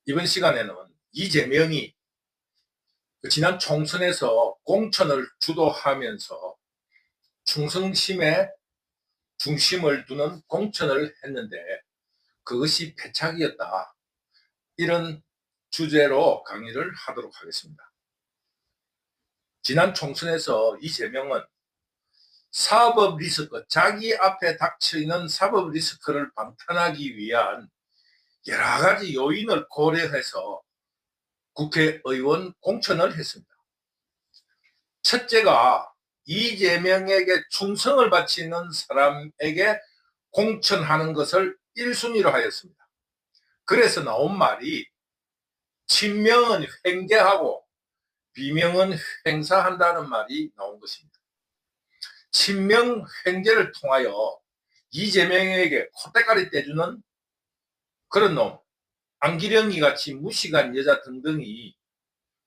이번 시간에는 이재명이 지난 총선에서 공천을 주도하면서 충성심의 중심을 두는 공천을 했는데 그것이 패착이었다. 이런 주제로 강의를 하도록 하겠습니다. 지난 총선에서 이재명은 사법 리스크, 자기 앞에 닥쳐있는 사법 리스크를 방탄하기 위한 여러 가지 요인을 고려해서 국회의원 공천을 했습니다. 첫째가 이재명에게 충성을 바치는 사람에게 공천하는 것을 1순위로 하였습니다. 그래서 나온 말이 친명은 횡재하고 비명은 횡사한다는 말이 나온 것입니다. 친명 횡재를 통하여 이재명에게 콧대가리 떼주는 그런 놈, 안기령이 같이 무식한 여자 등등이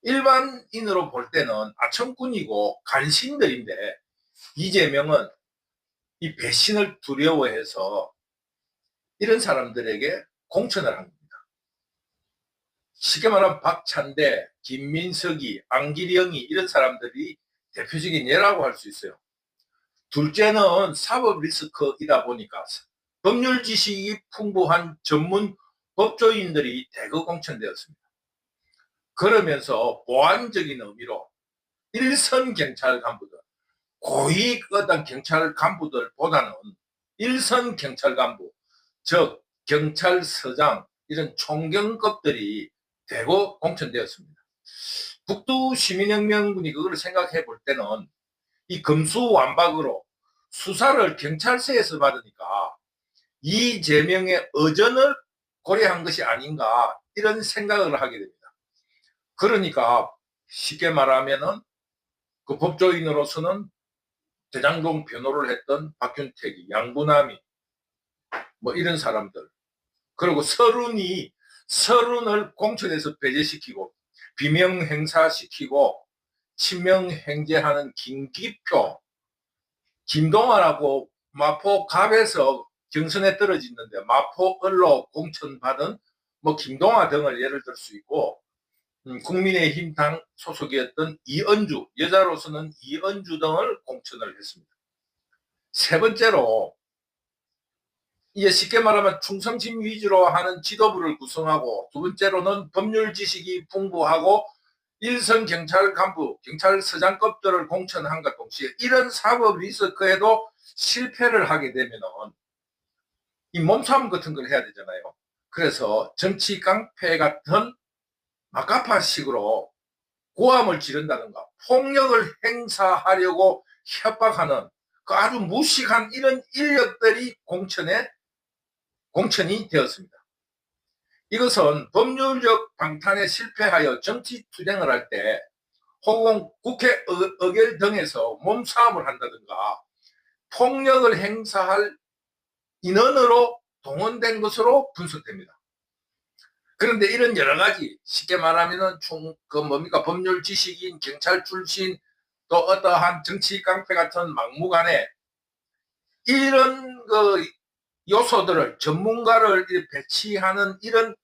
일반인으로 볼 때는 아청꾼이고 간신들인데 이재명은 이 배신을 두려워해서 이런 사람들에게 공천을 한 겁니다. 쉽게 말하면 박찬대, 김민석이, 안기령이 이런 사람들이 대표적인 예라고 할 수 있어요. 둘째는 사법 리스크이다 보니까 법률 지식이 풍부한 전문 법조인들이 대거 공천되었습니다. 그러면서 보완적인 의미로 일선 경찰 간부들, 고위 어떤 경찰 간부들보다는 일선 경찰 간부, 즉 경찰서장 이런 총경급들이 대거 공천되었습니다. 북두 시민혁명군이 그걸 생각해 볼 때는 이 금수완박으로 수사를 경찰서에서 받으니까 이재명의 의전을 고려한 것이 아닌가 이런 생각을 하게 됩니다. 그러니까 쉽게 말하면은 그 법조인으로서는 대장동 변호를 했던 박균택이, 양부남이 뭐 이런 사람들, 그리고 서른을 공천에서 배제시키고 비명 행사시키고 친명 행제하는 김기표, 김동완하고 마포 갑에서 경선에 떨어지는데 마포을로 공천받은 뭐 김동완 등을 예를 들 수 있고, 국민의힘 당 소속이었던 이은주, 여자로서는 이은주 등을 공천을 했습니다. 세 번째로 이제 쉽게 말하면 충성심 위주로 하는 지도부를 구성하고, 두 번째로는 법률 지식이 풍부하고 일선 경찰 간부, 경찰서장급들을 공천한과 동시에 이런 사법 리스크에도 실패를 하게 되면은 이 몸싸움 같은 걸 해야 되잖아요. 그래서 정치 깡패 같은 마카파식으로 고함을 지른다든가 폭력을 행사하려고 협박하는 그 아주 무식한 이런 인력들이 공천이 되었습니다. 이것은 법률적 방탄에 실패하여 정치 투쟁을 할 때 혹은 국회 의결 등에서 몸싸움을 한다든가 폭력을 행사할 인원으로 동원된 것으로 분석됩니다. 그런데 이런 여러 가지 쉽게 말하면은 법률 지식인, 경찰 출신, 또 어떠한 정치 깡패 같은 막무가내 이런 그 요소들을 전문가를 배치하는 이런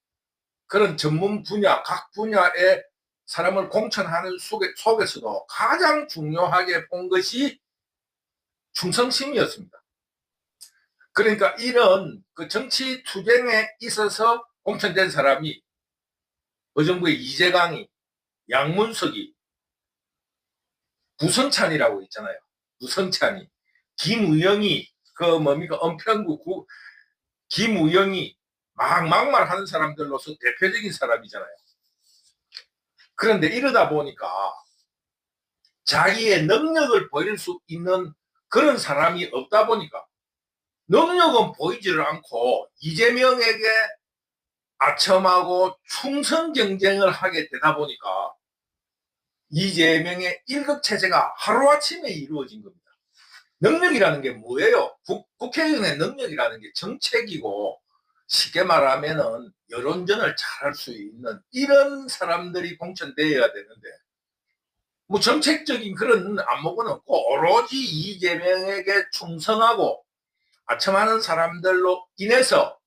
그런 전문 분야, 각 분야의 사람을 공천하는 속에서도 가장 중요하게 본 것이 충성심이었습니다. 그러니까 이런 그 정치 투쟁에 있어서 공천된 사람이 의정부의 이재강이, 양문석이, 부선찬이라고 있잖아요. 부선찬이, 김우영이, 은평구 김우영이 막말하는 사람들로서 대표적인 사람이잖아요. 그런데 이러다 보니까 자기의 능력을 보일 수 있는 그런 사람이 없다 보니까 능력은 보이지를 않고 이재명에게 아첨하고 충성 경쟁을 하게 되다 보니까 이재명의 일극체제가 하루아침에 이루어진 겁니다. 능력이라는 게 뭐예요? 국회의원의 능력이라는 게 정책이고, 쉽게 말하면은 여론전을 잘할 수 있는 이런 사람들이 공천되어야 되는데 뭐 정책적인 그런 안목은 없고 오로지 이재명에게 충성하고 아첨하는 사람들로 인해서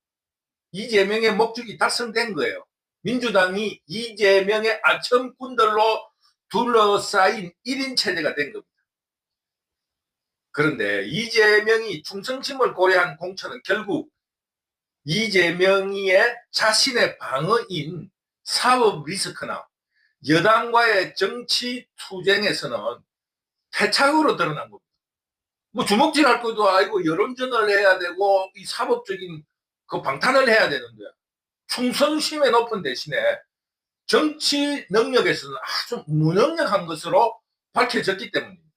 이재명의 목적이 달성된 거예요. 민주당이 이재명의 아첨꾼들로 둘러싸인 1인 체제가 된 겁니다. 그런데 이재명이 충성심을 고려한 공천은 결국 이재명의 자신의 방어인 사법 리스크나 여당과의 정치 투쟁에서는 패착으로 드러난 겁니다. 뭐 주먹질할 것도 아니고 여론전을 해야 되고 이 사법적인 그 방탄을 해야 되는데 충성심의 높은 대신에 정치 능력에서는 아주 무능력한 것으로 밝혀졌기 때문입니다.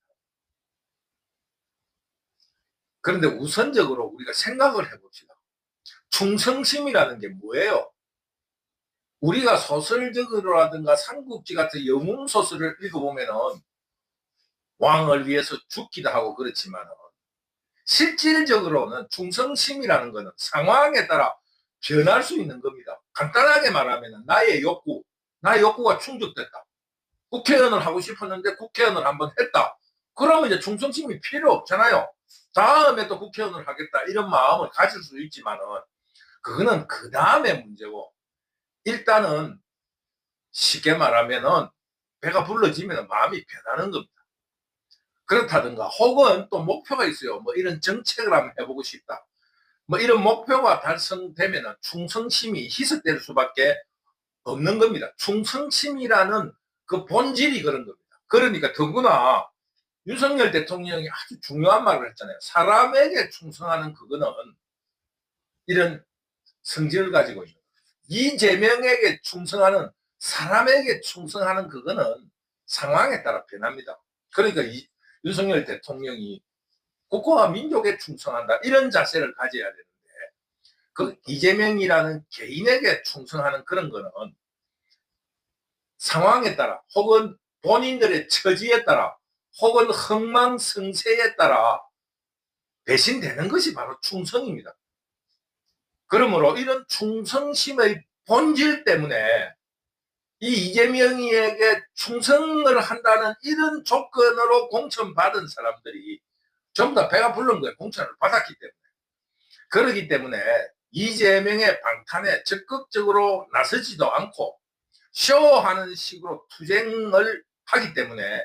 그런데 우선적으로 우리가 생각을 해봅시다. 충성심이라는 게 뭐예요? 우리가 소설적으로라든가 삼국지 같은 영웅 소설을 읽어보면은 왕을 위해서 죽기도 하고 그렇지만 실질적으로는 충성심이라는 것은 상황에 따라 변할 수 있는 겁니다. 간단하게 말하면 나의 욕구가 충족됐다. 국회의원을 하고 싶었는데 국회의원을 한번 했다. 그러면 이제 충성심이 필요 없잖아요. 다음에 또 국회의원을 하겠다 이런 마음을 가질 수 있지만은 그거는 그 다음에 문제고 일단은 쉽게 말하면은 배가 불러지면 마음이 변하는 겁니다. 그렇다든가 혹은 또 목표가 있어요. 뭐 이런 정책을 한번 해보고 싶다. 뭐 이런 목표가 달성되면 충성심이 희석될 수밖에 없는 겁니다. 충성심이라는 그 본질이 그런 겁니다. 그러니까 더구나 윤석열 대통령이 아주 중요한 말을 했잖아요. 사람에게 충성하는 그거는 이런 성질을 가지고 있는 거예요. 이재명에게 충성하는 사람에게 충성하는 그거는 상황에 따라 변합니다. 그러니까 윤석열 대통령이 국가와 민족에 충성한다 이런 자세를 가져야 되는데 그 이재명이라는 개인에게 충성하는 그런 거는 상황에 따라 혹은 본인들의 처지에 따라 혹은 흥망성쇠에 따라 배신되는 것이 바로 충성입니다. 그러므로 이런 충성심의 본질 때문에 이 이재명에게 충성을 한다는 이런 조건으로 공천받은 사람들이 전부 다 배가 부른 거예요. 공천을 받았기 때문에. 그러기 때문에 이재명의 방탄에 적극적으로 나서지도 않고 쇼하는 식으로 투쟁을 하기 때문에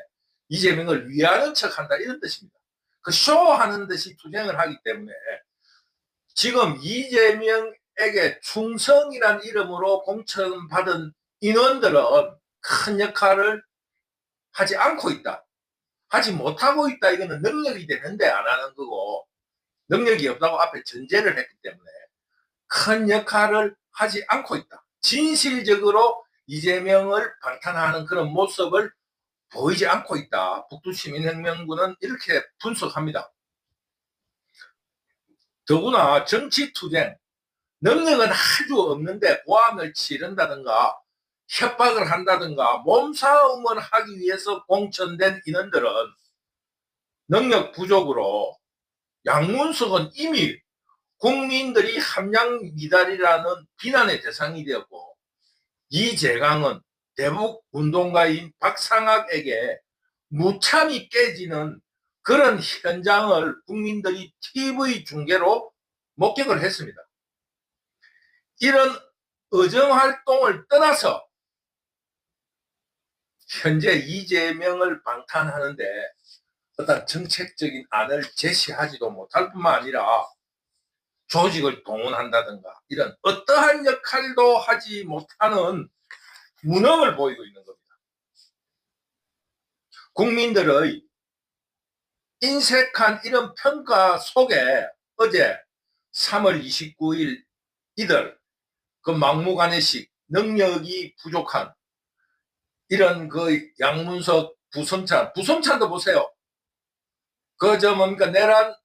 이재명을 위하는 척한다 이런 뜻입니다. 그 쇼하는 듯이 투쟁을 하기 때문에 지금 이재명에게 충성이란 이름으로 공천받은 인원들은 큰 역할을 하지 않고 있다. 하지 못하고 있다. 이거는 능력이 되는데 안 하는 거고 능력이 없다고 앞에 전제를 했기 때문에 큰 역할을 하지 않고 있다. 진실적으로 이재명을 방탄하는 그런 모습을 보이지 않고 있다. 북두시민혁명군은 이렇게 분석합니다. 더구나 정치투쟁, 능력은 아주 없는데 고함을 치른다든가 협박을 한다든가 몸싸움을 하기 위해서 공천된 인원들은 능력 부족으로 양문석은 이미 국민들이 함량 미달이라는 비난의 대상이 되었고 이재강은 대북 운동가인 박상학에게 무참히 깨지는 그런 현장을 국민들이 TV 중계로 목격을 했습니다. 이런 의정활동을 떠나서 현재 이재명을 방탄하는데 어떤 정책적인 안을 제시하지도 못할 뿐만 아니라 조직을 동원한다든가 이런 어떠한 역할도 하지 못하는 무능을 보이고 있는 겁니다. 국민들의 인색한 이런 평가 속에 어제 3월 29일 이들 그 막무가내식 능력이 부족한 이런 그 양문석 부성찬도 보세요. 그저 뭡니까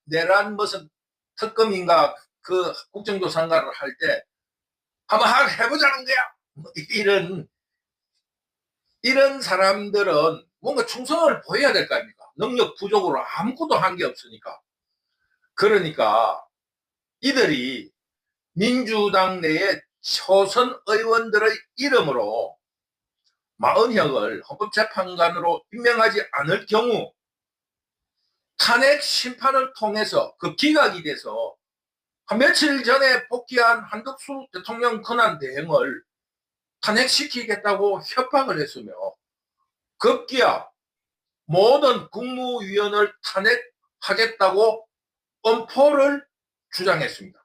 내란 무슨 특검인가 그 국정조사인가를 할 때 한번 해보자는 거야. 뭐 이런 사람들은 뭔가 충성을 보여야 될 거 아닙니까? 능력 부족으로 아무것도 한 게 없으니까. 그러니까 이들이 민주당 내의 초선 의원들의 이름으로 마은혁을 헌법재판관으로 임명하지 않을 경우 탄핵 심판을 통해서 그 기각이 돼서 한 며칠 전에 복귀한 한덕수 대통령 권한 대행을 탄핵시키겠다고 협박을 했으며 급기야 모든 국무위원을 탄핵하겠다고 엄포를 주장했습니다.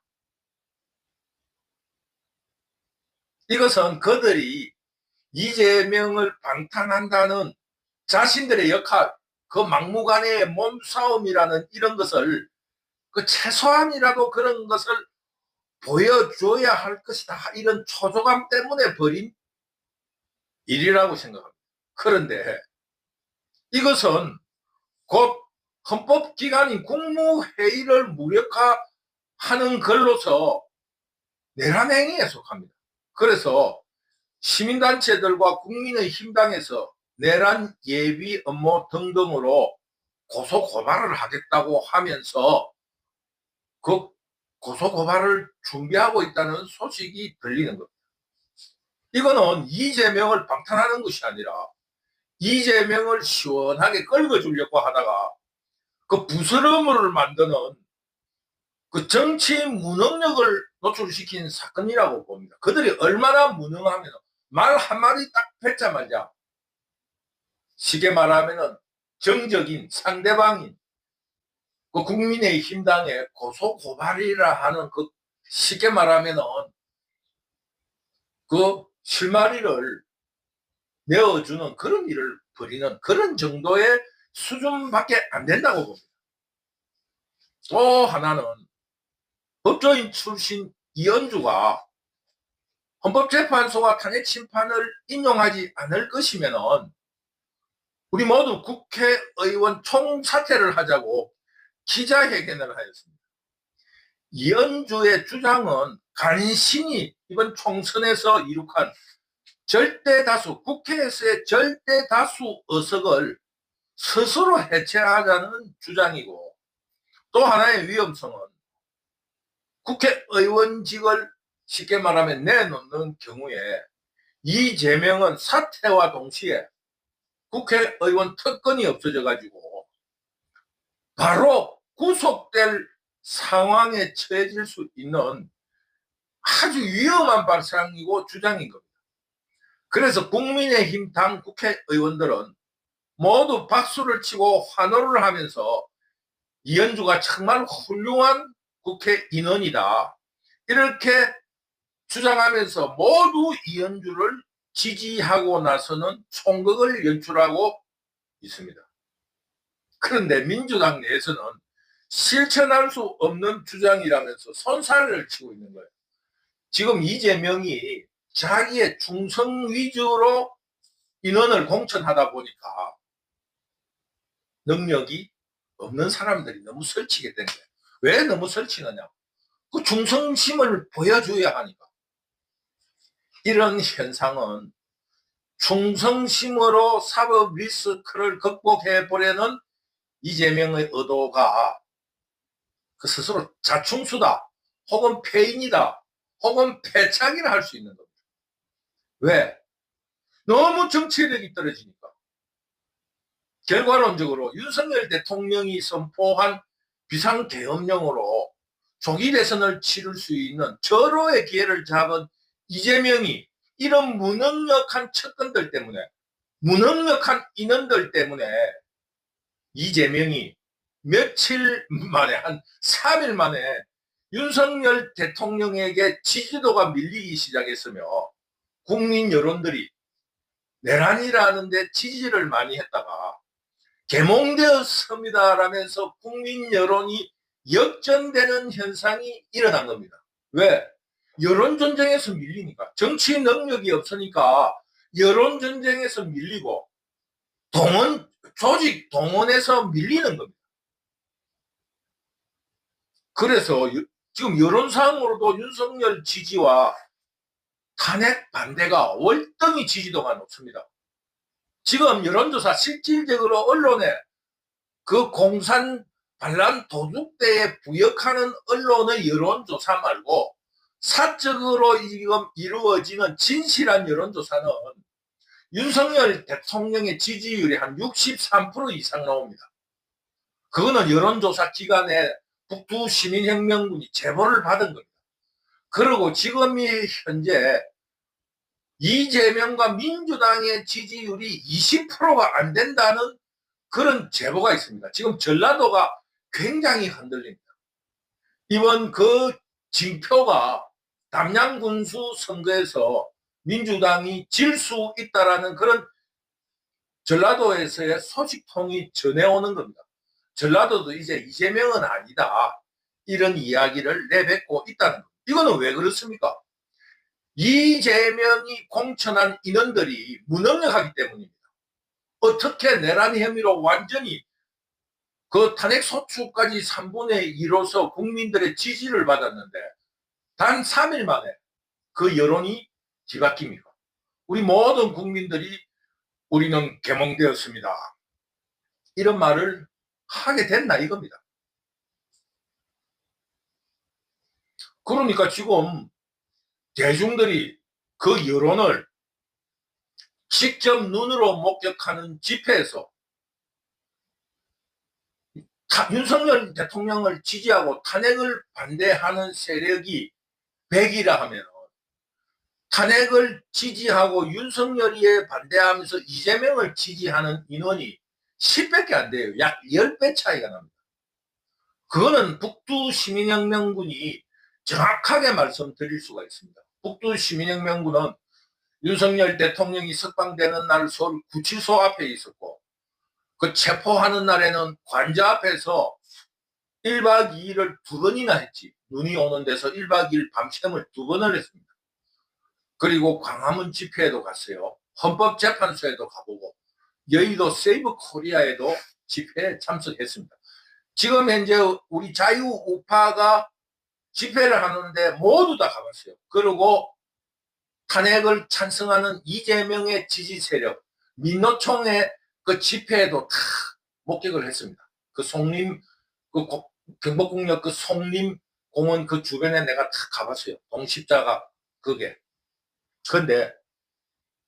이것은 그들이 이재명을 방탄한다는 자신들의 역할, 그 막무가내의 몸싸움이라는 이런 것을 그 최소한이라도 그런 것을 보여줘야 할 것이다. 이런 초조감 때문에 벌인 일이라고 생각합니다. 그런데 이것은 곧 헌법기관인 국무회의를 무력화하는 걸로서 내란행위에 속합니다. 그래서 시민단체들과 국민의힘당에서 내란 예비 업무 등등으로 고소고발을 하겠다고 하면서 그 고소고발을 준비하고 있다는 소식이 들리는 겁니다. 이거는 이재명을 방탄하는 것이 아니라 이재명을 시원하게 긁어주려고 하다가 그 부스럼을 만드는 그 정치 무능력을 노출시킨 사건이라고 봅니다. 그들이 얼마나 무능하면 말 한마디 딱 뱉자마자 쉽게 말하면 정적인 상대방인 그 국민의힘당의 고소고발이라 하는 그 쉽게 말하면 그 실마리를 내어주는 그런 일을 벌이는 그런 정도의 수준밖에 안 된다고 봅니다. 또 하나는 법조인 출신 이현주가 헌법재판소가 탄핵 심판을 인용하지 않을 것이면 우리 모두 국회의원 총사퇴를 하자고 기자회견을 하였습니다. 이현주의 주장은 간신히 이번 총선에서 이룩한 절대다수, 국회에서의 절대다수 의석을 스스로 해체하자는 주장이고, 또 하나의 위험성은 국회의원직을 쉽게 말하면 내놓는 경우에 이재명은 사퇴와 동시에 국회의원 특권이 없어져 가지고 바로 구속될 상황에 처해질 수 있는 아주 위험한 발상이고 주장인 겁니다. 그래서 국민의힘 당 국회의원들은 모두 박수를 치고 환호를 하면서 이현주가 정말 훌륭한 국회인원이다 이렇게 주장하면서 모두 이현주를 지지하고 나서는 총극을 연출하고 있습니다. 그런데 민주당 내에서는 실천할 수 없는 주장이라면서 손살을 치고 있는 거예요. 지금 이재명이 자기의 충성 위주로 인원을 공천하다 보니까 능력이 없는 사람들이 너무 설치게 된 거예요. 왜 너무 설치느냐? 그 충성심을 보여줘야 하니까. 이런 현상은 충성심으로 사법 리스크를 극복해 보려는 이재명의 의도가 그 스스로 자충수다, 혹은 폐인이다, 혹은 패착이라 할 수 있는 겁니다. 왜? 너무 정치력이 떨어지니까. 결과론적으로 윤석열 대통령이 선포한 비상계엄령으로 조기 대선을 치를 수 있는 절호의 기회를 잡은 이재명이 이런 무능력한 측근들 때문에, 무능력한 인원들 때문에 이재명이 며칠 만에, 한 3일 만에 윤석열 대통령에게 지지도가 밀리기 시작했으며 국민 여론들이 내란이라는 데 지지를 많이 했다가 개몽되었습니다 라면서 국민 여론이 역전되는 현상이 일어난 겁니다. 왜? 여론전쟁에서 밀리니까. 정치 능력이 없으니까 여론전쟁에서 밀리고 조직 동원에서 밀리는 겁니다. 그래서 지금 여론상으로도 윤석열 지지와 탄핵 반대가 월등히 지지도가 높습니다. 지금 여론조사 실질적으로 언론에 그 공산 반란 도둑대에 부역하는 언론의 여론조사 말고 사적으로 지금 이루어지는 진실한 여론조사는 윤석열 대통령의 지지율이 한 63% 이상 나옵니다. 그거는 여론조사 기관에 북두 시민혁명군이 제보를 받은 겁니다. 그리고 지금이 현재 이재명과 민주당의 지지율이 20%가 안 된다는 그런 제보가 있습니다. 지금 전라도가 굉장히 흔들립니다. 이번 그 징표가 담양군수 선거에서 민주당이 질 수 있다라는 그런 전라도에서의 소식통이 전해오는 겁니다. 전라도도 이제 이재명은 아니다, 이런 이야기를 내뱉고 있다는 겁니다. 이거는 왜 그렇습니까? 이재명이 공천한 인원들이 무능력하기 때문입니다. 어떻게 내란 혐의로 완전히 그 탄핵 소추까지 3분의 2로서 국민들의 지지를 받았는데 단 3일 만에 그 여론이 뒤바뀝니까? 우리 모든 국민들이 우리는 개몽되었습니다, 이런 말을 하게 됐나 이겁니다. 그러니까 지금 대중들이 그 여론을 직접 눈으로 목격하는 집회에서 윤석열 대통령을 지지하고 탄핵을 반대하는 세력이 100이라 하면 탄핵을 지지하고 윤석열이에 반대하면서 이재명을 지지하는 인원이 10밖에 안 돼요. 약 10배 차이가 납니다. 그거는 북두시민혁명군이 정확하게 말씀드릴 수가 있습니다. 북두시민혁명군은 윤석열 대통령이 석방되는 날 서울 구치소 앞에 있었고, 그 체포하는 날에는 관저 앞에서 1박 2일을 2번이나 했지. 눈이 오는 데서 1박 2일 밤샘을 2번을 했습니다. 그리고 광화문 집회에도 갔어요. 헌법재판소에도 가보고 여의도 세이브 코리아에도 집회에 참석했습니다. 지금 현재 우리 자유우파가 집회를 하는데 모두 다 가봤어요. 그리고 탄핵을 찬성하는 이재명의 지지 세력 민노총의 그 집회에도 다 목격을 했습니다. 그 송림, 그 경복궁역 그 송림 공원 그 주변에 내가 다 가봤어요. 동십자가 그게. 그런데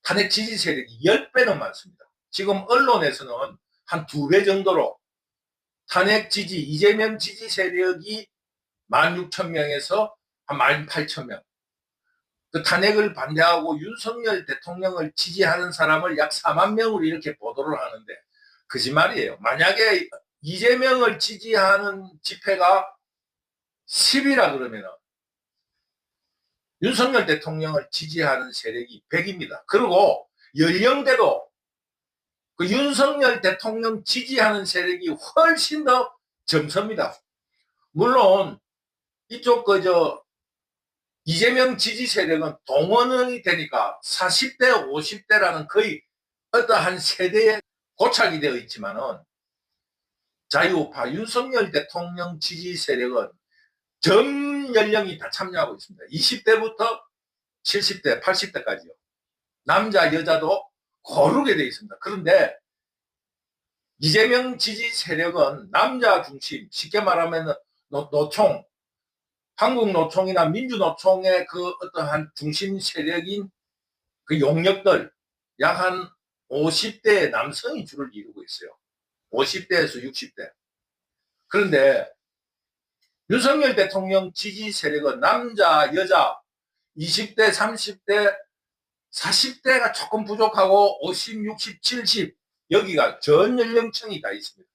탄핵 지지 세력이 10배는 많습니다. 지금 언론에서는 한 2배 정도로 탄핵 지지, 이재명 지지 세력이 16,000명에서 한 18,000명. 그 탄핵을 반대하고 윤석열 대통령을 지지하는 사람을 약 4만 명으로 이렇게 보도를 하는데 거짓말이에요. 만약에 이재명을 지지하는 집회가 10이라 그러면 윤석열 대통령을 지지하는 세력이 100입니다. 그리고 연령대도 그 윤석열 대통령 지지하는 세력이 훨씬 더 점섭니다. 물론 이쪽 이재명 지지 세력은 동원이 되니까 40대, 50대라는 거의 어떠한 세대에 고착이 되어 있지만은 자유우파 윤석열 대통령 지지 세력은 전 연령이 다 참여하고 있습니다. 20대부터 70대, 80대까지요. 남자, 여자도 고르게 되어 있습니다. 그런데 이재명 지지 세력은 남자 중심, 쉽게 말하면 노총, 한국노총이나 민주노총의 그 어떠한 중심 세력인 그 용역들 약 한 50대 남성이 주를 이루고 있어요. 50대에서 60대. 그런데 윤석열 대통령 지지 세력은 남자, 여자, 20대, 30대, 40대가 조금 부족하고 50, 60, 70 여기가 전 연령층이 다 있습니다.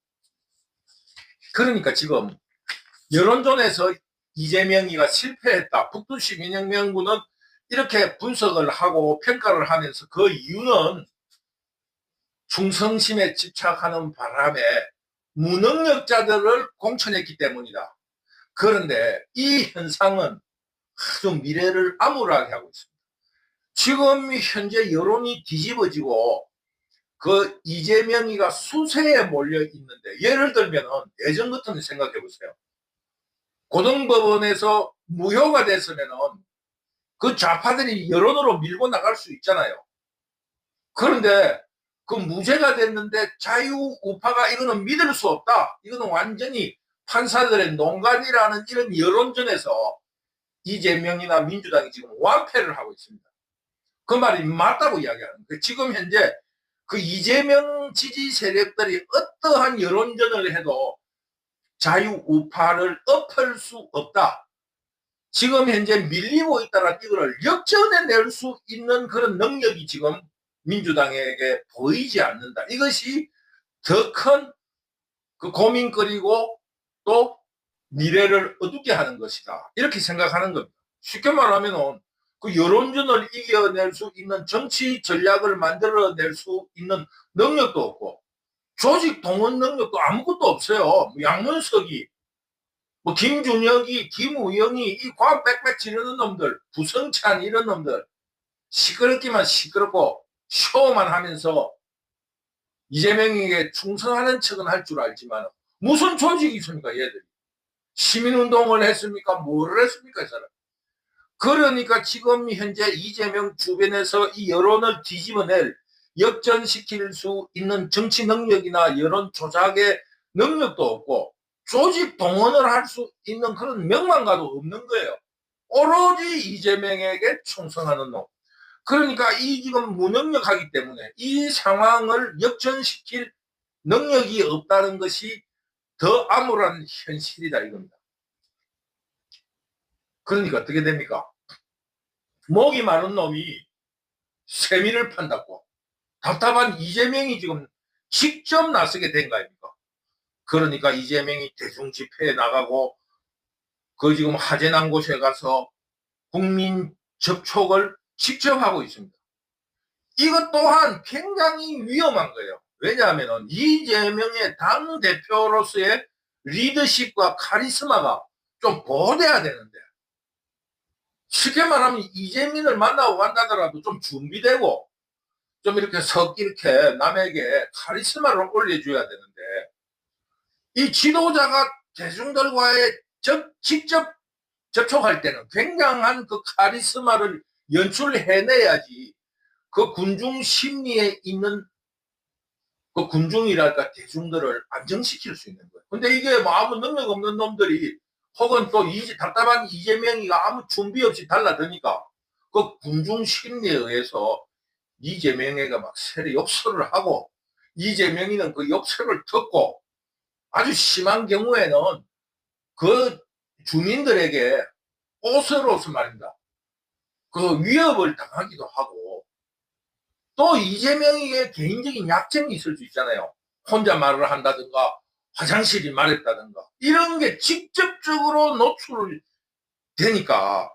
그러니까 지금 여론전에서 이재명이가 실패했다. 북두시민혁명군은 이렇게 분석을 하고 평가를 하면서 그 이유는 충성심에 집착하는 바람에 무능력자들을 공천했기 때문이다. 그런데 이 현상은 아주 미래를 암울하게 하고 있습니다. 지금 현재 여론이 뒤집어지고 그 이재명이가 수세에 몰려 있는데 예를 들면 예전 같은 생각해 보세요. 고등법원에서 무효가 됐으면은 그 좌파들이 여론으로 밀고 나갈 수 있잖아요. 그런데 그 무죄가 됐는데 자유우파가 이거는 믿을 수 없다. 이거는 완전히 판사들의 농간이라는 이런 여론전에서 이재명이나 민주당이 지금 완패를 하고 있습니다. 그 말이 맞다고 이야기하는 거예요. 지금 현재 그 이재명 지지 세력들이 어떠한 여론전을 해도 자유우파를 엎을 수 없다. 지금 현재 밀리고 있다는 이거를 역전해낼 수 있는 그런 능력이 지금 민주당에게 보이지 않는다. 이것이 더 큰 그 고민거리고 또 미래를 어둡게 하는 것이다. 이렇게 생각하는 겁니다. 쉽게 말하면 그 여론전을 이겨낼 수 있는 정치 전략을 만들어낼 수 있는 능력도 없고 조직 동원 능력도 아무것도 없어요. 양문석이 김준혁이 김우영이 이 과학 빽빽 지르는 놈들, 부성찬 이런 놈들 시끄럽기만 시끄럽고 쇼만 하면서 이재명에게 충성하는 척은 할 줄 알지만 무슨 조직이 있습니까 얘들이. 시민운동을 했습니까? 뭐를 했습니까 이 사람. 그러니까 지금 현재 이재명 주변에서 이 여론을 뒤집어낼 역전시킬 수 있는 정치 능력이나 여론 조작의 능력도 없고 조직 동원을 할 수 있는 그런 명망가도 없는 거예요. 오로지 이재명에게 충성하는 놈. 그러니까 이 지금 무능력하기 때문에 이 상황을 역전시킬 능력이 없다는 것이 더 암울한 현실이다 이겁니다. 그러니까 어떻게 됩니까? 목이 마른 놈이 세미를 판다고 답답한 이재명이 지금 직접 나서게 된 거 아닙니까? 그러니까 이재명이 대중 집회에 나가고 그 지금 화재 난 곳에 가서 국민 접촉을 직접 하고 있습니다. 이것 또한 굉장히 위험한 거예요. 왜냐하면 이재명의 당대표로서의 리더십과 카리스마가 좀 보호돼야 되는데 쉽게 말하면 이재민을 만나고 간다더라도 좀 준비되고 좀 이렇게 이렇게 남에게 카리스마를 올려줘야 되는데 이 지도자가 대중들과의 직접 접촉할 때는 굉장한 그 카리스마를 연출해내야지 그 군중 심리에 있는 그 군중이랄까 대중들을 안정시킬 수 있는 거예요. 근데 이게 뭐 아무 능력 없는 놈들이 혹은 또 답답한 이재명이가 아무 준비 없이 달라드니까 그 군중 심리에 의해서 이재명이가 막 세례 욕설을 하고 이재명이는 그 욕설을 듣고 아주 심한 경우에는 그 주민들에게 옷으로서 말입니다. 그 위협을 당하기도 하고 또 이재명에게 개인적인 약점이 있을 수 있잖아요. 혼자 말을 한다든가 화장실이 마렵다든가 이런 게 직접적으로 노출되니까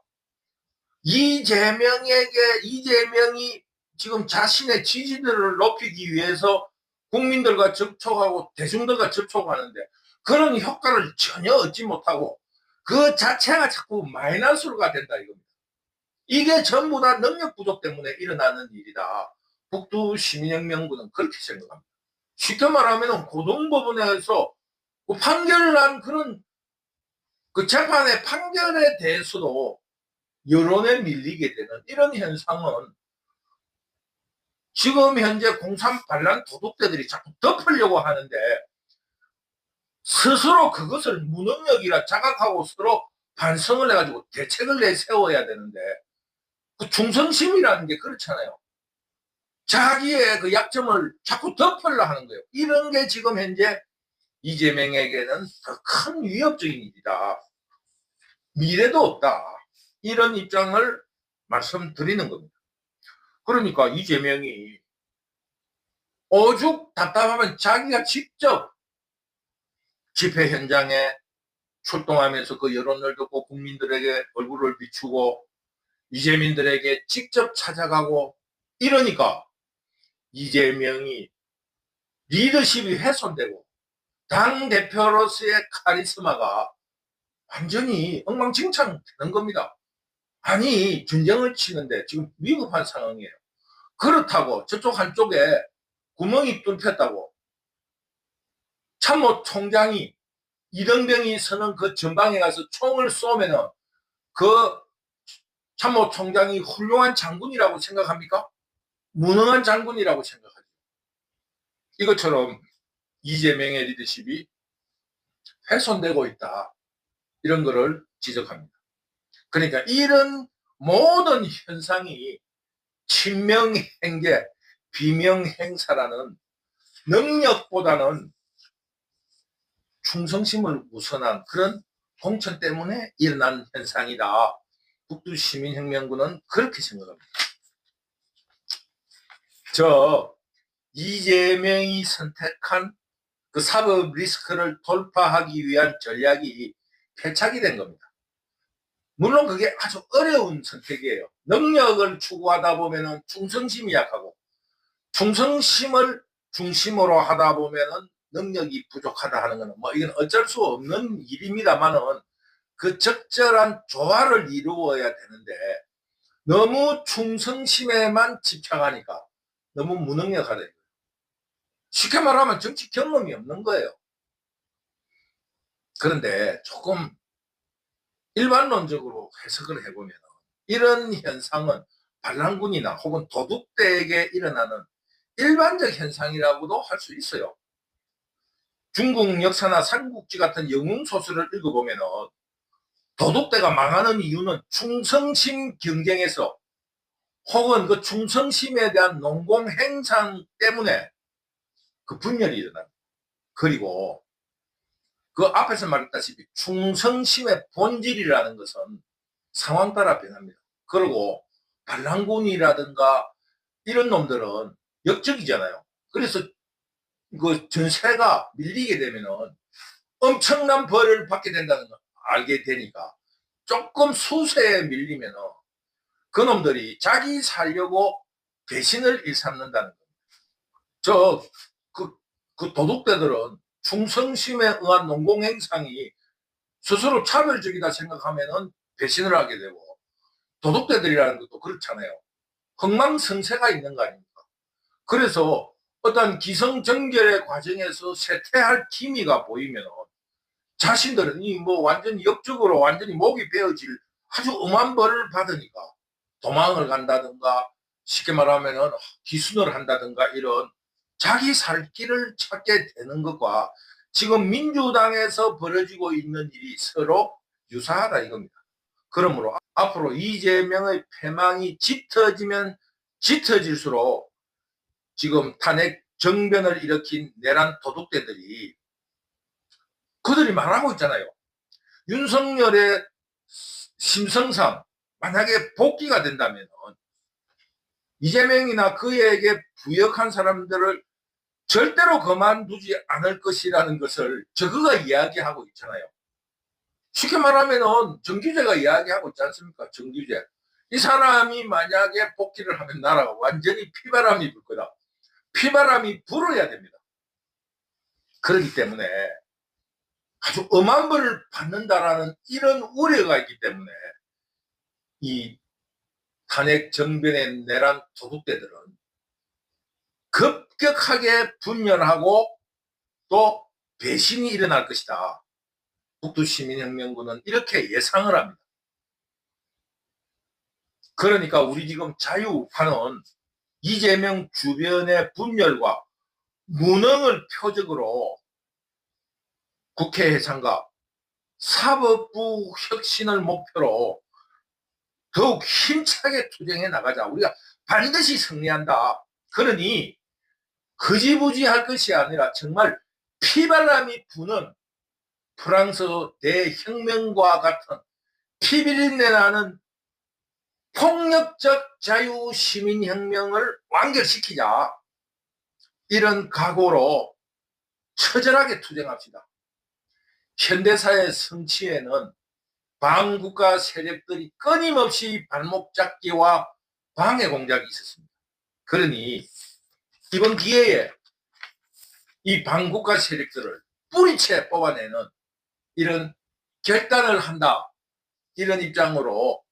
이재명이 지금 자신의 지지도를 높이기 위해서 국민들과 접촉하고 대중들과 접촉하는데 그런 효과를 전혀 얻지 못하고 그 자체가 자꾸 마이너스가 된다 이겁니다. 이게 전부 다 능력 부족 때문에 일어나는 일이다. 북두 시민혁명군은 그렇게 생각합니다. 쉽게 말하면 고등법원에서 그 판결을 한 그런 그 재판의 판결에 대해서도 여론에 밀리게 되는 이런 현상은 지금 현재 공산 반란 도둑대들이 자꾸 덮으려고 하는데 스스로 그것을 무능력이라 자각하고 서로 반성을 해가지고 대책을 내세워야 되는데 그 충성심이라는 게 그렇잖아요. 자기의 그 약점을 자꾸 덮으려 하는 거예요. 이런 게 지금 현재 이재명에게는 더 큰 위협적인 일이다. 미래도 없다. 이런 입장을 말씀드리는 겁니다. 그러니까 이재명이 오죽 답답하면 자기가 직접 집회 현장에 출동하면서 그 여론을 듣고 국민들에게 얼굴을 비추고 이재민들에게 직접 찾아가고 이러니까 이재명이 리더십이 훼손되고 당대표로서의 카리스마가 완전히 엉망진창 되는 겁니다. 아니 전쟁을 치는데 지금 위급한 상황이에요. 그렇다고 저쪽 한쪽에 구멍이 뚫혔다고 참모총장이 이등병이 서는 그 전방에 가서 총을 쏘면은 그 참모총장이 훌륭한 장군이라고 생각합니까? 무능한 장군이라고 생각하죠. 이것처럼 이재명의 리더십이 훼손되고 있다. 이런 거를 지적합니다. 그러니까 이런 모든 현상이 친명행계, 비명행사라는 능력보다는 충성심을 우선한 그런 공천 때문에 일어난 현상이다. 북두시민혁명군은 그렇게 생각합니다. 이재명이 선택한 그 사법 리스크를 돌파하기 위한 전략이 패착이 된 겁니다. 물론 그게 아주 어려운 선택이에요. 능력을 추구하다 보면은 충성심이 약하고, 충성심을 중심으로 하다 보면은 능력이 부족하다 하는 거는 뭐 이건 어쩔 수 없는 일입니다만은 그 적절한 조화를 이루어야 되는데 너무 충성심에만 집착하니까 너무 무능력하다. 쉽게 말하면 정치 경험이 없는 거예요. 그런데 조금 일반론적으로 해석을 해보면 이런 현상은 반란군이나 혹은 도둑들에게 일어나는 일반적 현상이라고도 할 수 있어요. 중국 역사나 삼국지 같은 영웅 소설을 읽어보면 도둑대가 망하는 이유는 충성심 경쟁에서 혹은 그 충성심에 대한 농공행상 때문에 그 분열이 일어납니다. 그리고 그 앞에서 말했다시피 충성심의 본질이라는 것은 상황 따라 변합니다. 그리고 반란군이라든가 이런 놈들은 역적이잖아요. 그래서 그 전세가 밀리게 되면은 엄청난 벌을 받게 된다는 걸 알게 되니까 조금 수세에 밀리면은 그놈들이 자기 살려고 배신을 일삼는다는 겁니다. 그 도둑대들은 충성심에 의한 농공행상이 스스로 차별적이다 생각하면은 배신을 하게 되고, 도둑대들이라는 것도 그렇잖아요. 흥망성쇠가 있는 거 아닙니까? 그래서 어떤 기성정결의 과정에서 쇠퇴할 기미가 보이면 자신들은 뭐 완전히 역적으로 완전히 목이 베어질 아주 엄한 벌을 받으니까 도망을 간다든가 쉽게 말하면 기순을 한다든가 이런 자기 살 길을 찾게 되는 것과 지금 민주당에서 벌어지고 있는 일이 서로 유사하다 이겁니다. 그러므로 앞으로 이재명의 패망이 짙어지면 짙어질수록 지금 탄핵 정변을 일으킨 내란 도둑대들이 그들이 말하고 있잖아요. 윤석열의 심성상 만약에 복귀가 된다면 이재명이나 그에게 부역한 사람들을 절대로 그만두지 않을 것이라는 것을 저그가 이야기하고 있잖아요. 쉽게 말하면 정규재가 이야기하고 있지 않습니까? 정규재. 이 사람이 만약에 복귀를 하면 나라가 완전히 피바람이 불 거다. 피바람이 불어야 됩니다. 그렇기 때문에 아주 엄한 벌을 받는다라는 이런 우려가 있기 때문에 이 탄핵 정변의 내란 도둑대들은 급격하게 분열하고 또 배신이 일어날 것이다. 북두시민혁명군은 이렇게 예상을 합니다. 그러니까 우리 지금 자유우파는 이재명 주변의 분열과 무능을 표적으로 국회 해산과 사법부 혁신을 목표로 더욱 힘차게 투쟁해 나가자. 우리가 반드시 승리한다. 그러니 흐지부지 할 것이 아니라 정말 피바람이 부는 프랑스 대혁명과 같은 피비린내 나는 폭력적 자유시민혁명을 완결시키자. 이런 각오로 처절하게 투쟁합시다. 현대사의 성취에는 반국가 세력들이 끊임없이 발목 잡기와 방해 공작이 있었습니다. 그러니 이번 기회에 이 반국가 세력들을 뿌리채 뽑아내는 이런 결단을 한다. 이런 입장으로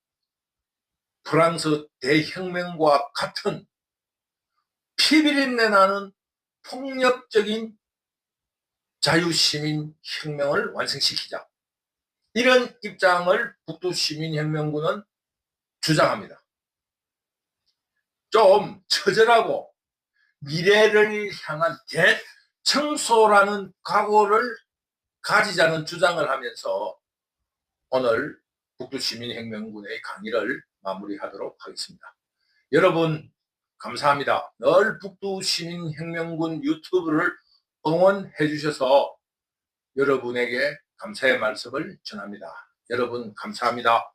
프랑스 대혁명과 같은 피비린내 나는 폭력적인 자유시민혁명을 완성시키자. 이런 입장을 북두시민혁명군은 주장합니다. 좀 처절하고 미래를 향한 대청소라는 각오를 가지자는 주장을 하면서 오늘 북두시민혁명군의 강의를 마무리하도록 하겠습니다. 여러분 감사합니다. 늘 북두시민혁명군 유튜브를 응원해 주셔서 여러분에게 감사의 말씀을 전합니다. 여러분 감사합니다.